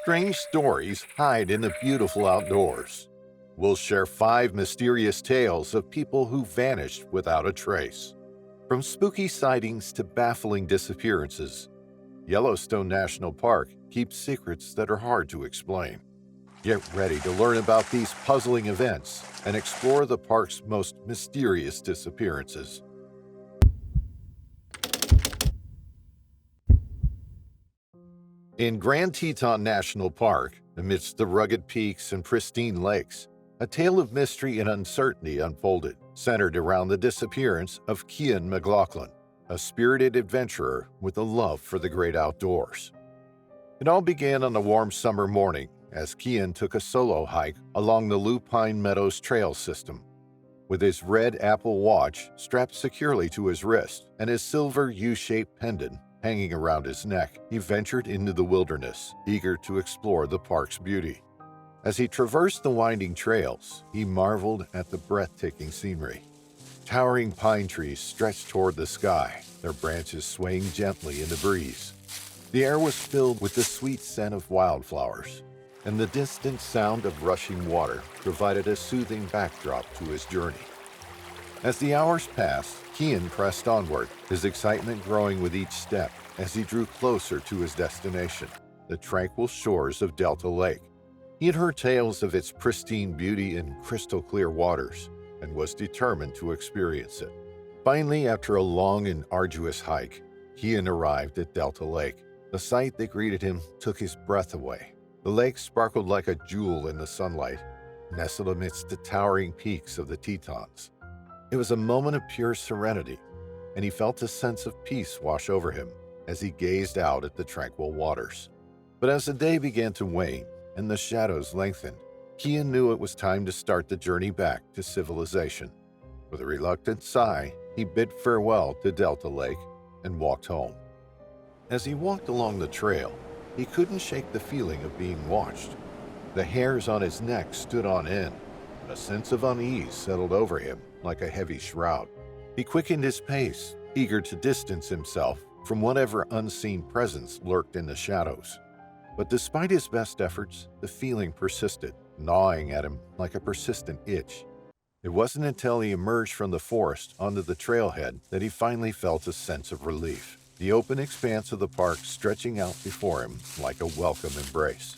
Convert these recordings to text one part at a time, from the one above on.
Strange stories hide in the beautiful outdoors. We'll share 5 mysterious tales of people who vanished without a trace. From spooky sightings to baffling disappearances, Yellowstone National Park keeps secrets that are hard to explain. Get ready to learn about these puzzling events and explore the park's most mysterious disappearances. In Grand Teton National Park, amidst the rugged peaks and pristine lakes, a tale of mystery and uncertainty unfolded, centered around the disappearance of Cian McLaughlin, a spirited adventurer with a love for the great outdoors. It all began on a warm summer morning as Cian took a solo hike along the Lupine Meadows Trail system. With his red Apple Watch strapped securely to his wrist and his silver U-shaped pendant hanging around his neck, he ventured into the wilderness, eager to explore the park's beauty. As he traversed the winding trails, he marveled at the breathtaking scenery. Towering pine trees stretched toward the sky, their branches swaying gently in the breeze. The air was filled with the sweet scent of wildflowers, and the distant sound of rushing water provided a soothing backdrop to his journey. As the hours passed, Cian pressed onward, his excitement growing with each step as he drew closer to his destination, the tranquil shores of Delta Lake. He had heard tales of its pristine beauty and crystal-clear waters, and was determined to experience it. Finally, after a long and arduous hike, Cian arrived at Delta Lake. The sight that greeted him took his breath away. The lake sparkled like a jewel in the sunlight, nestled amidst the towering peaks of the Tetons. It was a moment of pure serenity, and he felt a sense of peace wash over him as he gazed out at the tranquil waters. But as the day began to wane and the shadows lengthened, Cian knew it was time to start the journey back to civilization. With a reluctant sigh, he bid farewell to Delta Lake and walked home. As he walked along the trail, he couldn't shake the feeling of being watched. The hairs on his neck stood on end, and a sense of unease settled over him like a heavy shroud. He quickened his pace, eager to distance himself from whatever unseen presence lurked in the shadows. But despite his best efforts, the feeling persisted, gnawing at him like a persistent itch. It wasn't until he emerged from the forest onto the trailhead that he finally felt a sense of relief, the open expanse of the park stretching out before him like a welcome embrace.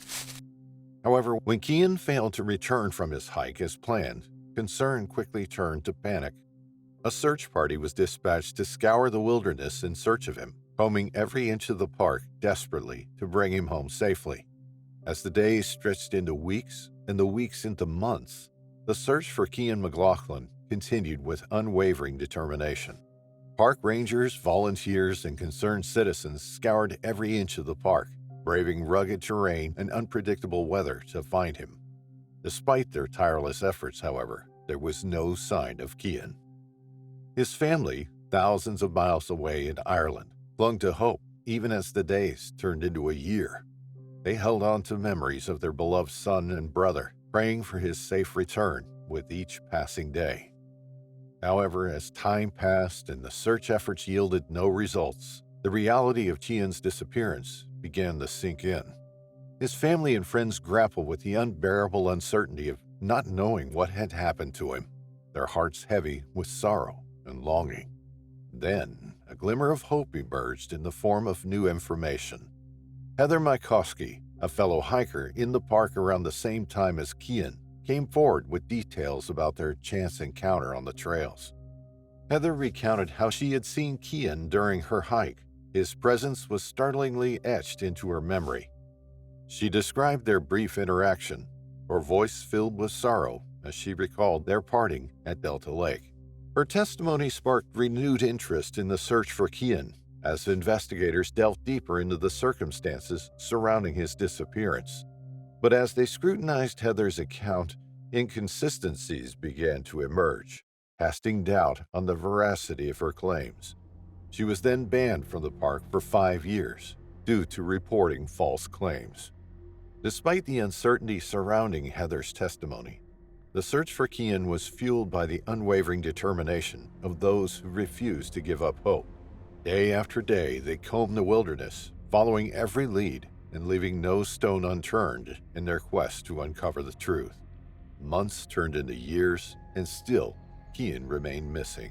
However, when Cian failed to return from his hike as planned, concern quickly turned to panic. A search party was dispatched to scour the wilderness in search of him, combing every inch of the park desperately to bring him home safely. As the days stretched into weeks and the weeks into months, the search for Cian McLaughlin continued with unwavering determination. Park rangers, volunteers, and concerned citizens scoured every inch of the park, braving rugged terrain and unpredictable weather to find him. Despite their tireless efforts, however, there was no sign of Cian. His family, thousands of miles away in Ireland, clung to hope even as the days turned into a year. They held on to memories of their beloved son and brother, praying for his safe return with each passing day. However, as time passed and the search efforts yielded no results, the reality of Cian's disappearance began to sink in. His family and friends grappled with the unbearable uncertainty of not knowing what had happened to him, their hearts heavy with sorrow and longing. Then, a glimmer of hope emerged in the form of new information. Heather Mykoski, a fellow hiker in the park around the same time as Cian, came forward with details about their chance encounter on the trails. Heather recounted how she had seen Cian during her hike. His presence was startlingly etched into her memory. She described their brief interaction, her voice filled with sorrow as she recalled their parting at Delta Lake. Her testimony sparked renewed interest in the search for Cian as investigators delved deeper into the circumstances surrounding his disappearance. But as they scrutinized Heather's account, inconsistencies began to emerge, casting doubt on the veracity of her claims. She was then banned from the park for 5 years due to reporting false claims. Despite the uncertainty surrounding Heather's testimony, the search for Cian was fueled by the unwavering determination of those who refused to give up hope. Day after day, they combed the wilderness, following every lead and leaving no stone unturned in their quest to uncover the truth. Months turned into years, and still, Cian remained missing.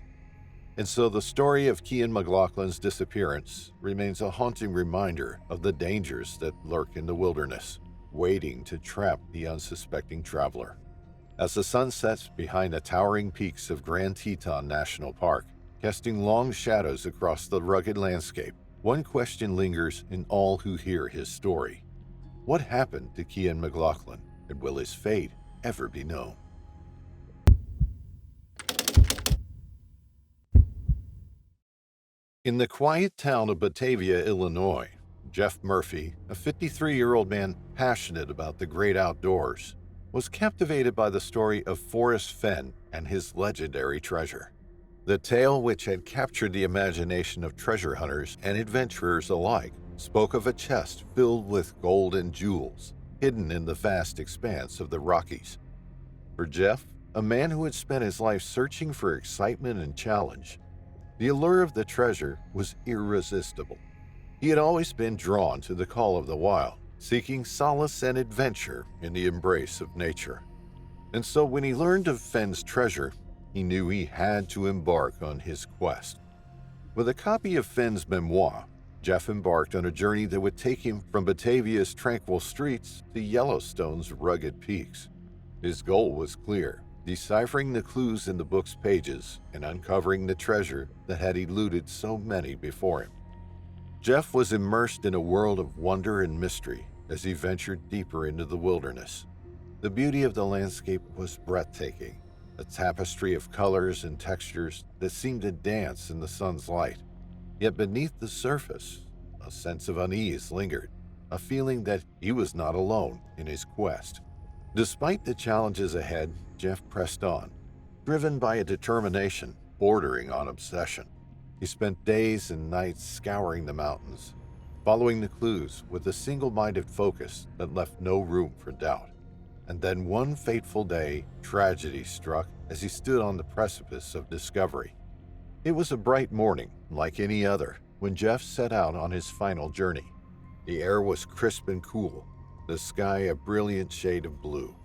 And so the story of Cian McLaughlin's disappearance remains a haunting reminder of the dangers that lurk in the wilderness, waiting to trap the unsuspecting traveler. As the sun sets behind the towering peaks of Grand Teton National Park, casting long shadows across the rugged landscape, one question lingers in all who hear his story. What happened to Cian McLaughlin, and will his fate ever be known? In the quiet town of Batavia, Illinois, Jeff Murphy, a 53-year-old man passionate about the great outdoors, was captivated by the story of Forrest Fenn and his legendary treasure. The tale, which had captured the imagination of treasure hunters and adventurers alike, spoke of a chest filled with gold and jewels, hidden in the vast expanse of the Rockies. For Jeff, a man who had spent his life searching for excitement and challenge, the allure of the treasure was irresistible. He had always been drawn to the call of the wild, seeking solace and adventure in the embrace of nature. And so when he learned of Fenn's treasure, he knew he had to embark on his quest. With a copy of Fenn's memoir, Jeff embarked on a journey that would take him from Batavia's tranquil streets to Yellowstone's rugged peaks. His goal was clear: deciphering the clues in the book's pages and uncovering the treasure that had eluded so many before him. Jeff was immersed in a world of wonder and mystery as he ventured deeper into the wilderness. The beauty of the landscape was breathtaking, a tapestry of colors and textures that seemed to dance in the sun's light. Yet beneath the surface, a sense of unease lingered, a feeling that he was not alone in his quest. Despite the challenges ahead, Jeff pressed on, driven by a determination bordering on obsession. He spent days and nights scouring the mountains, following the clues with a single-minded focus that left no room for doubt. And then one fateful day, tragedy struck as he stood on the precipice of discovery. It was a bright morning, like any other, when Jeff set out on his final journey. The air was crisp and cool, the sky a brilliant shade of blue.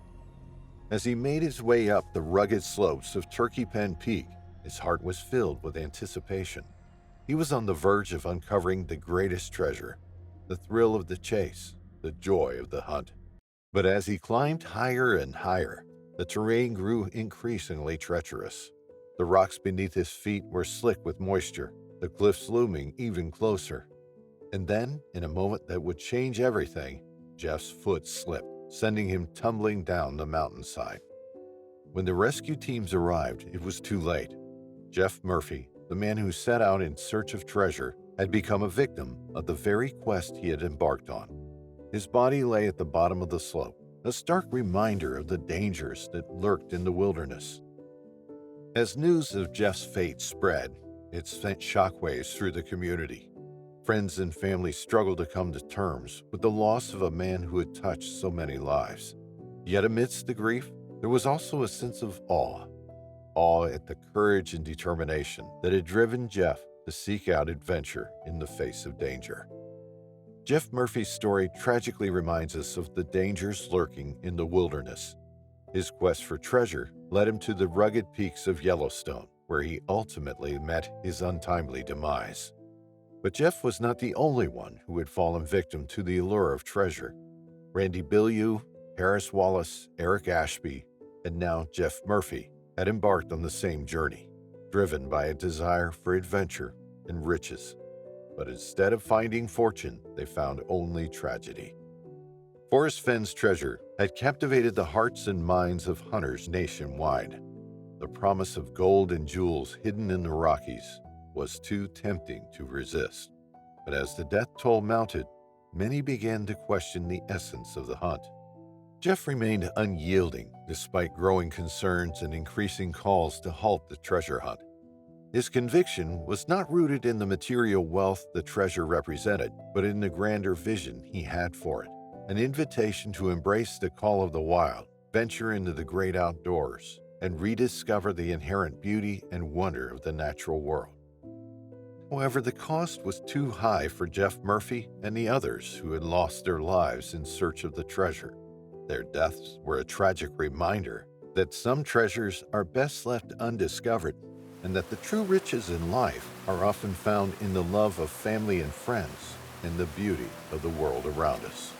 As he made his way up the rugged slopes of Turkey Pen Peak, his heart was filled with anticipation. He was on the verge of uncovering the greatest treasure, the thrill of the chase, the joy of the hunt. But as he climbed higher and higher, the terrain grew increasingly treacherous. The rocks beneath his feet were slick with moisture, the cliffs looming even closer. And then, in a moment that would change everything, Jeff's foot slipped, sending him tumbling down the mountainside. When the rescue teams arrived, it was too late. Jeff Murphy, the man who set out in search of treasure, had become a victim of the very quest he had embarked on. His body lay at the bottom of the slope, a stark reminder of the dangers that lurked in the wilderness. As news of Jeff's fate spread, it sent shockwaves through the community. Friends and family struggled to come to terms with the loss of a man who had touched so many lives. Yet amidst the grief, there was also a sense of awe at the courage and determination that had driven Jeff to seek out adventure in the face of danger. Jeff Murphy's story tragically reminds us of the dangers lurking in the wilderness. His quest for treasure led him to the rugged peaks of Yellowstone, where he ultimately met his untimely demise. But Jeff was not the only one who had fallen victim to the allure of treasure. Randy Bilyeu, Harris Wallace, Eric Ashby, and now Jeff Murphy had embarked on the same journey, driven by a desire for adventure and riches. But instead of finding fortune, they found only tragedy. Forrest Fenn's treasure had captivated the hearts and minds of hunters nationwide. The promise of gold and jewels hidden in the Rockies was too tempting to resist. But as the death toll mounted, many began to question the essence of the hunt. Jeff remained unyielding despite growing concerns and increasing calls to halt the treasure hunt. His conviction was not rooted in the material wealth the treasure represented, but in the grander vision he had for it, an invitation to embrace the call of the wild, venture into the great outdoors, and rediscover the inherent beauty and wonder of the natural world. However, the cost was too high for Jeff Murphy and the others who had lost their lives in search of the treasure. Their deaths were a tragic reminder that some treasures are best left undiscovered, and that the true riches in life are often found in the love of family and friends and the beauty of the world around us.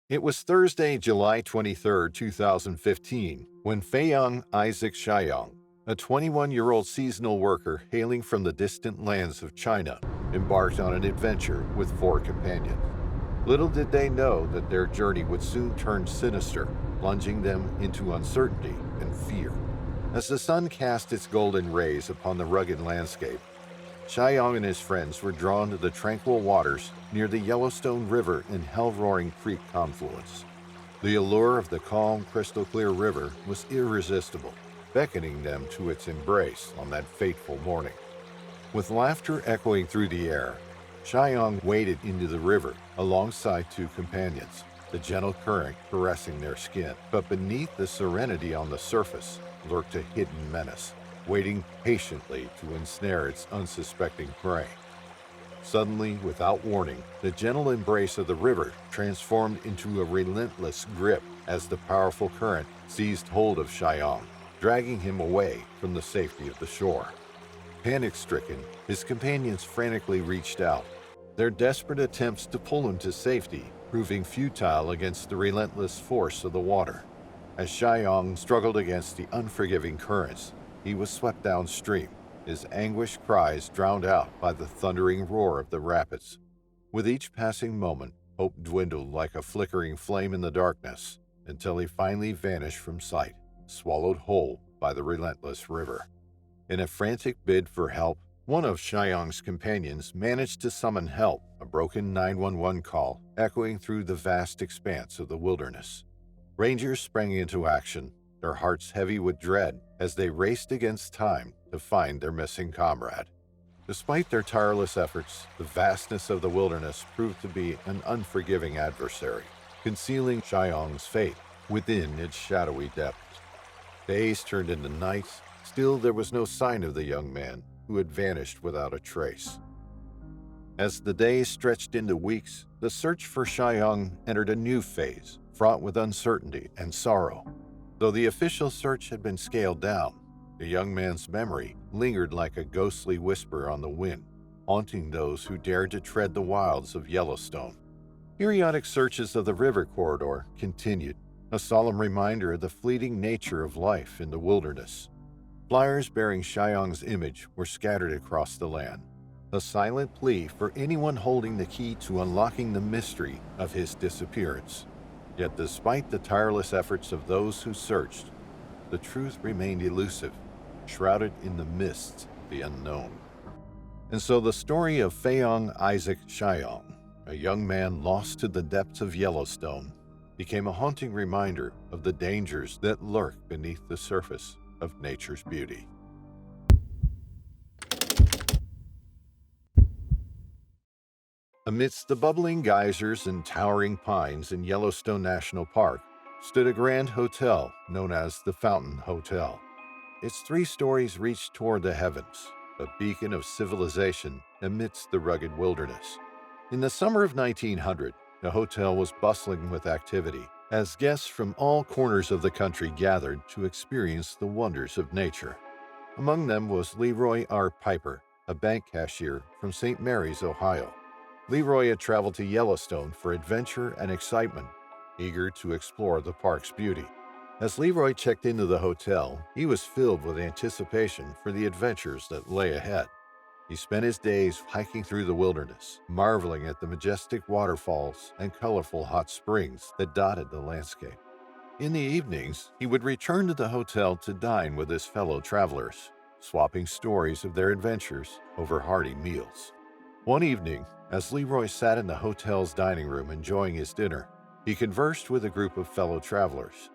It was Thursday, July 23, 2015, when Fei-Yong Isaac Shai-Yong, a 21-year-old seasonal worker hailing from the distant lands of China, embarked on an adventure with 4 companions. Little did they know that their journey would soon turn sinister, plunging them into uncertainty and fear. As the sun cast its golden rays upon the rugged landscape, Shai-Yong and his friends were drawn to the tranquil waters near the Yellowstone River and Hell-Roaring Creek confluence. The allure of the calm, crystal-clear river was irresistible, beckoning them to its embrace on that fateful morning. With laughter echoing through the air, Shai-Yong waded into the river alongside 2 companions, the gentle current caressing their skin. But beneath the serenity on the surface lurked a hidden menace, waiting patiently to ensnare its unsuspecting prey. Suddenly, without warning, the gentle embrace of the river transformed into a relentless grip as the powerful current seized hold of Shai-Yong, dragging him away from the safety of the shore. Panic-stricken, his companions frantically reached out, their desperate attempts to pull him to safety proving futile against the relentless force of the water. As Shai-Yong struggled against the unforgiving currents, he was swept downstream, his anguished cries drowned out by the thundering roar of the rapids. With each passing moment, hope dwindled like a flickering flame in the darkness, until he finally vanished from sight, swallowed whole by the relentless river. In a frantic bid for help, one of Shai-Yong's companions managed to summon help, a broken 911 call echoing through the vast expanse of the wilderness. Rangers sprang into action, their hearts heavy with dread as they raced against time to find their missing comrade. Despite their tireless efforts, the vastness of the wilderness proved to be an unforgiving adversary, concealing Shai-Yong's fate within its shadowy depths. Days turned into nights, still there was no sign of the young man, who had vanished without a trace. As the days stretched into weeks, the search for Shai-Yong entered a new phase, fraught with uncertainty and sorrow. Though the official search had been scaled down, the young man's memory lingered like a ghostly whisper on the wind, haunting those who dared to tread the wilds of Yellowstone. Periodic searches of the river corridor continued, a solemn reminder of the fleeting nature of life in the wilderness. Flyers bearing Shai-Yong's image were scattered across the land, a silent plea for anyone holding the key to unlocking the mystery of his disappearance. Yet despite the tireless efforts of those who searched, the truth remained elusive, shrouded in the mists of the unknown. And so the story of Fei-Yong Isaac Shai-Yong, a young man lost to the depths of Yellowstone, became a haunting reminder of the dangers that lurk beneath the surface of nature's beauty. Amidst the bubbling geysers and towering pines in Yellowstone National Park stood a grand hotel known as the Fountain Hotel. Its 3 stories reached toward the heavens, a beacon of civilization amidst the rugged wilderness. In the summer of 1900, the hotel was bustling with activity as guests from all corners of the country gathered to experience the wonders of nature. Among them was Leroy R. Piper, a bank cashier from St. Mary's, Ohio. Leroy had traveled to Yellowstone for adventure and excitement, eager to explore the park's beauty. As Leroy checked into the hotel, he was filled with anticipation for the adventures that lay ahead. He spent his days hiking through the wilderness, marveling at the majestic waterfalls and colorful hot springs that dotted the landscape. In the evenings, he would return to the hotel to dine with his fellow travelers, swapping stories of their adventures over hearty meals. One evening, as Leroy sat in the hotel's dining room enjoying his dinner, he conversed with a group of fellow travelers.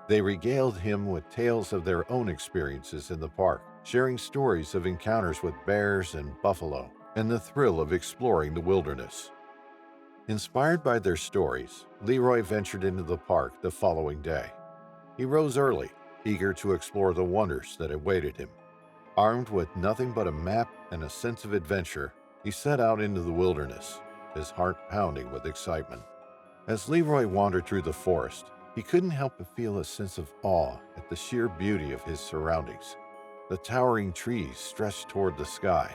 They regaled him with tales of their own experiences in the park, sharing stories of encounters with bears and buffalo, and the thrill of exploring the wilderness. Inspired by their stories, Leroy ventured into the park the following day. He rose early, eager to explore the wonders that awaited him. Armed with nothing but a map and a sense of adventure, he set out into the wilderness, his heart pounding with excitement. As Leroy wandered through the forest, he couldn't help but feel a sense of awe at the sheer beauty of his surroundings. The towering trees stretched toward the sky,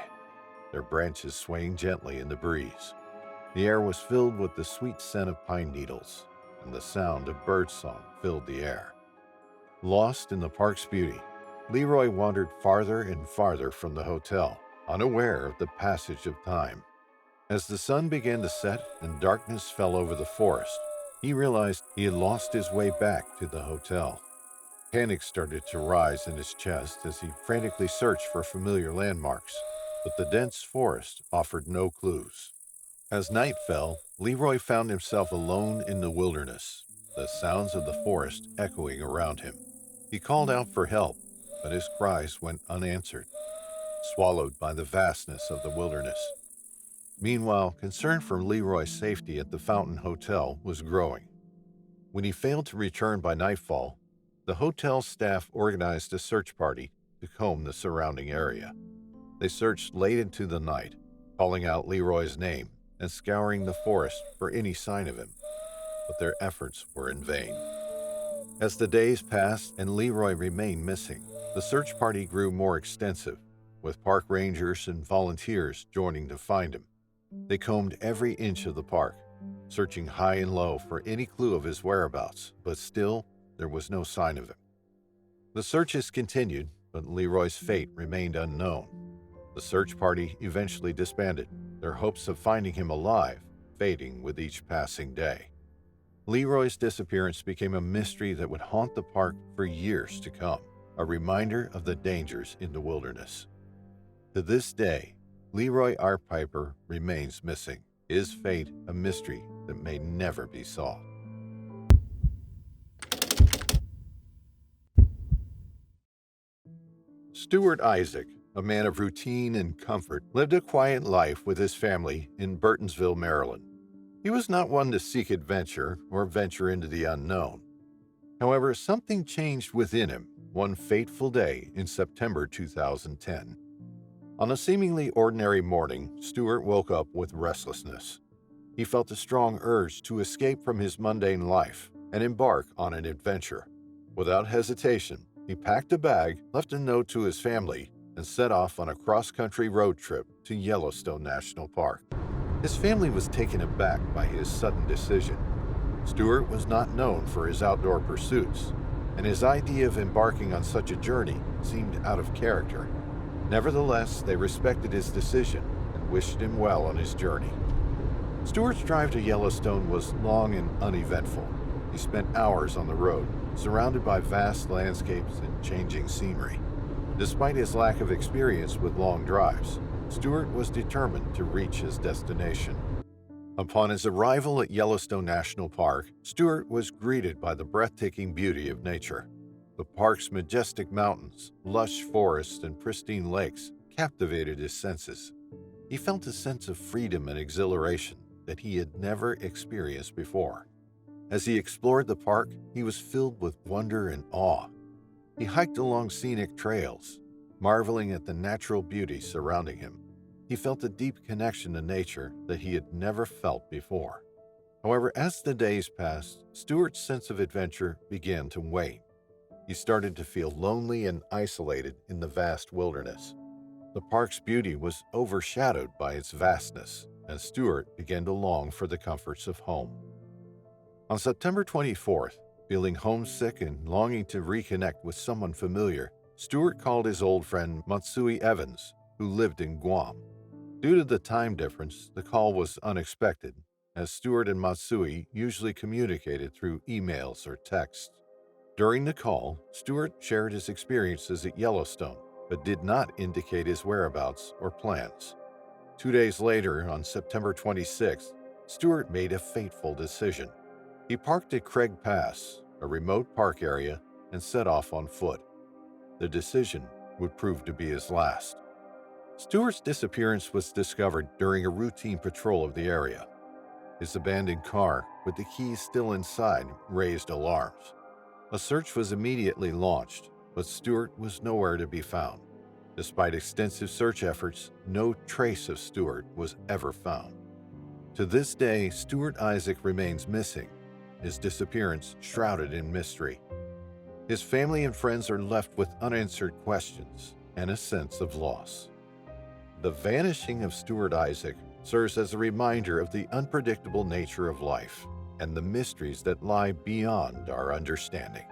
their branches swaying gently in the breeze. The air was filled with the sweet scent of pine needles, and the sound of birdsong filled the air. Lost in the park's beauty, Leroy wandered farther and farther from the hotel, unaware of the passage of time. As the sun began to set and darkness fell over the forest, he realized he had lost his way back to the hotel. Panic started to rise in his chest as he frantically searched for familiar landmarks, but the dense forest offered no clues. As night fell, Leroy found himself alone in the wilderness, the sounds of the forest echoing around him. He called out for help, but his cries went unanswered, swallowed by the vastness of the wilderness. Meanwhile, concern for Leroy's safety at the Fountain Hotel was growing. When he failed to return by nightfall, the hotel staff organized a search party to comb the surrounding area. They searched late into the night, calling out Leroy's name and scouring the forest for any sign of him, but their efforts were in vain. As the days passed and Leroy remained missing, the search party grew more extensive, with park rangers and volunteers joining to find him. They combed every inch of the park, searching high and low for any clue of his whereabouts, but still, there was no sign of him. The searches continued, but Leroy's fate remained unknown. The search party eventually disbanded, their hopes of finding him alive fading with each passing day. Leroy's disappearance became a mystery that would haunt the park for years to come, a reminder of the dangers in the wilderness. To this day, Leroy R. Piper remains missing, his fate a mystery that may never be solved. Stuart Isaac, a man of routine and comfort, lived a quiet life with his family in Burtonsville, Maryland. He was not one to seek adventure or venture into the unknown. However, something changed within him one fateful day in September 2010. On a seemingly ordinary morning, Stuart woke up with restlessness. He felt a strong urge to escape from his mundane life and embark on an adventure. Without hesitation, he packed a bag, left a note to his family, and set off on a cross-country road trip to Yellowstone National Park. His family was taken aback by his sudden decision. Stuart was not known for his outdoor pursuits, and his idea of embarking on such a journey seemed out of character. Nevertheless, they respected his decision and wished him well on his journey. Stuart's drive to Yellowstone was long and uneventful. He spent hours on the road, surrounded by vast landscapes and changing scenery. Despite his lack of experience with long drives, Stuart was determined to reach his destination. Upon his arrival at Yellowstone National Park, Stuart was greeted by the breathtaking beauty of nature. The park's majestic mountains, lush forests, and pristine lakes captivated his senses. He felt a sense of freedom and exhilaration that he had never experienced before. As he explored the park, he was filled with wonder and awe. He hiked along scenic trails, marveling at the natural beauty surrounding him. He felt a deep connection to nature that he had never felt before. However, as the days passed, Stuart's sense of adventure began to wane. He started to feel lonely and isolated in the vast wilderness. The park's beauty was overshadowed by its vastness, and Stuart began to long for the comforts of home. On September 24th, feeling homesick and longing to reconnect with someone familiar, Stuart called his old friend Matsui Evans, who lived in Guam. Due to the time difference, the call was unexpected, as Stuart and Matsui usually communicated through emails or texts. During the call, Stuart shared his experiences at Yellowstone, but did not indicate his whereabouts or plans. 2 days later, on September 26th, Stuart made a fateful decision. He parked at Craig Pass, a remote park area, and set off on foot. The decision would prove to be his last. Stuart's disappearance was discovered during a routine patrol of the area. His abandoned car, with the keys still inside, raised alarms. A search was immediately launched, but Stewart was nowhere to be found. Despite extensive search efforts, no trace of Stewart was ever found. To this day, Stewart Isaac remains missing, his disappearance shrouded in mystery. His family and friends are left with unanswered questions and a sense of loss. The vanishing of Stewart Isaac serves as a reminder of the unpredictable nature of life and the mysteries that lie beyond our understanding.